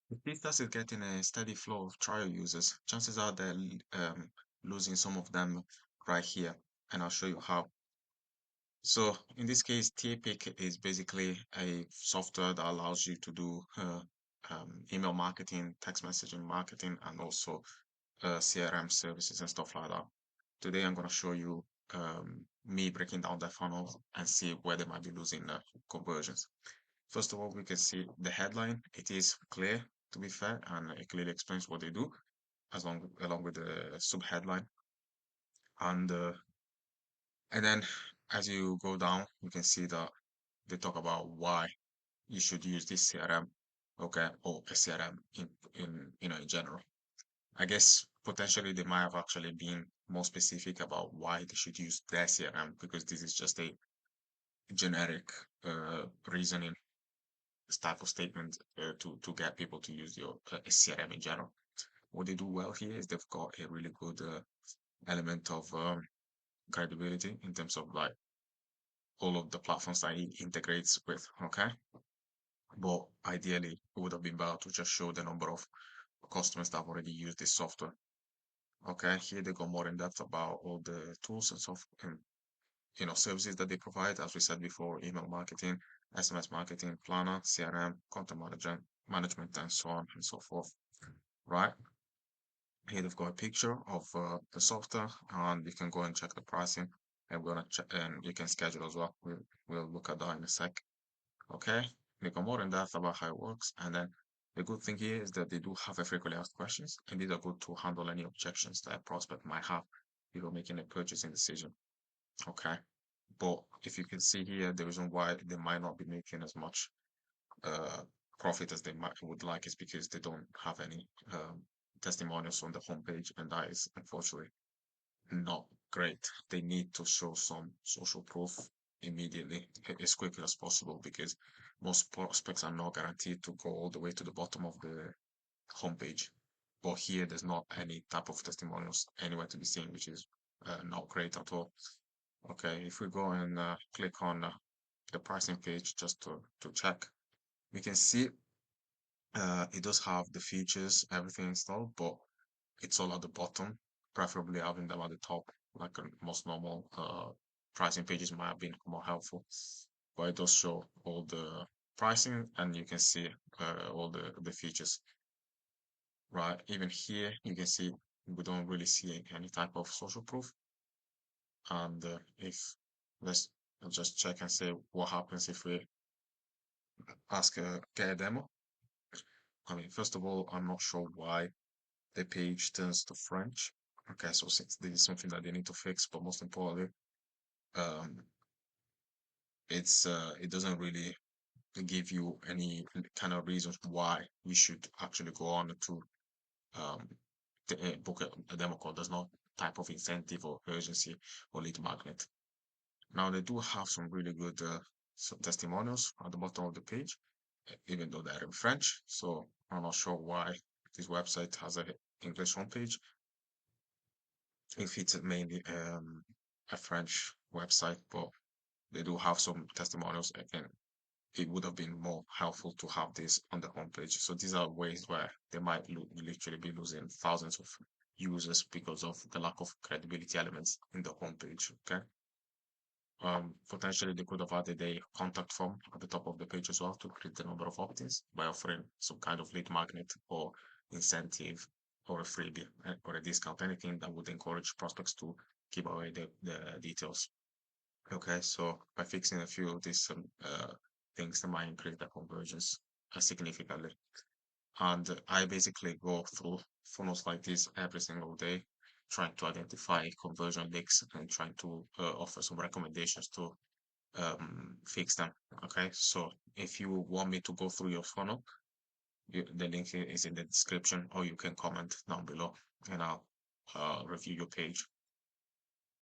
If Pistas is getting a steady flow of trial users, chances are they're losing some of them right here, and I'll show you how. So in this case, TierPeak is basically a software that allows you to do email marketing, text messaging marketing, and also CRM services and stuff like that. Today, I'm going to show you me breaking down the funnel and see where they might be losing conversions. First of all, we can see the headline. It is clear, to be fair, and it clearly explains what they do, along with the sub headline. And and then as you go down, you can see that they talk about why you should use this CRM, okay, or a CRM in general. I guess potentially they might have actually been more specific about why they should use their CRM because this is just a generic reasoning type of statement to get people to use your CRM in general. What they do well here is they've got a really good element of credibility in terms of like all of the platforms that it integrates with. Okay, but ideally it would have been better to just show the number of customers that have already used this software. Okay, here they go more in depth about all the tools and stuff and services that they provide. As we said before, email marketing, SMS marketing, planner, CRM, content management, and so on and so forth. Right here, they've got a picture of the software, and you can go and check the pricing. And we're gonna check, and you can schedule as well. We'll look at that in a sec. Okay, they go more in depth about how it works, and then the good thing here is that they do have a frequently asked questions, and these are good to handle any objections that a prospect might have before making a purchasing decision. Okay, but if you can see here, the reason why they might not be making as much uh, profit as they might would like is because they don't have any testimonials on the homepage, and that is unfortunately not great. They need to show some social proof immediately, as quickly as possible, because most prospects are not guaranteed to go all the way to the bottom of the homepage. But here, there's not any type of testimonials anywhere to be seen, which is not great at all. Okay, if we go and click on the pricing page just to check, we can see it does have the features, everything installed, but it's all at the bottom, preferably having them at the top, like most normal pricing pages might have been more helpful. But it does show all the pricing and you can see all the features, right? Even here, you can see we don't really see any type of social proof. And if let's just check and see what happens if we ask get a demo. I mean, first of all, I'm not sure why the page turns to French. Okay, so since this is something that they need to fix, but most importantly, um, it doesn't really give you any kind of reasons why you should actually go on to um book a demo call. There's no type of incentive or urgency or lead magnet. Now they do have some really good testimonials at the bottom of the page, even though they're in French. So I'm not sure why this website has a English homepage if it's mainly a French website, but they do have some testimonials and it would have been more helpful to have this on the homepage. So these are ways where they might literally be losing thousands of users because of the lack of credibility elements in the homepage. Okay. Potentially they could have added a contact form at the top of the page as well to increase the number of opt-ins by offering some kind of lead magnet or incentive or a freebie or a discount, anything that would encourage prospects to give away the details. Okay, so by fixing a few of these things, that might increase the conversions significantly. And I basically go through funnels like this every single day, trying to identify conversion leaks and trying to offer some recommendations to fix them. Okay, so if you want me to go through your funnel, the link is in the description, or you can comment down below and I'll review your page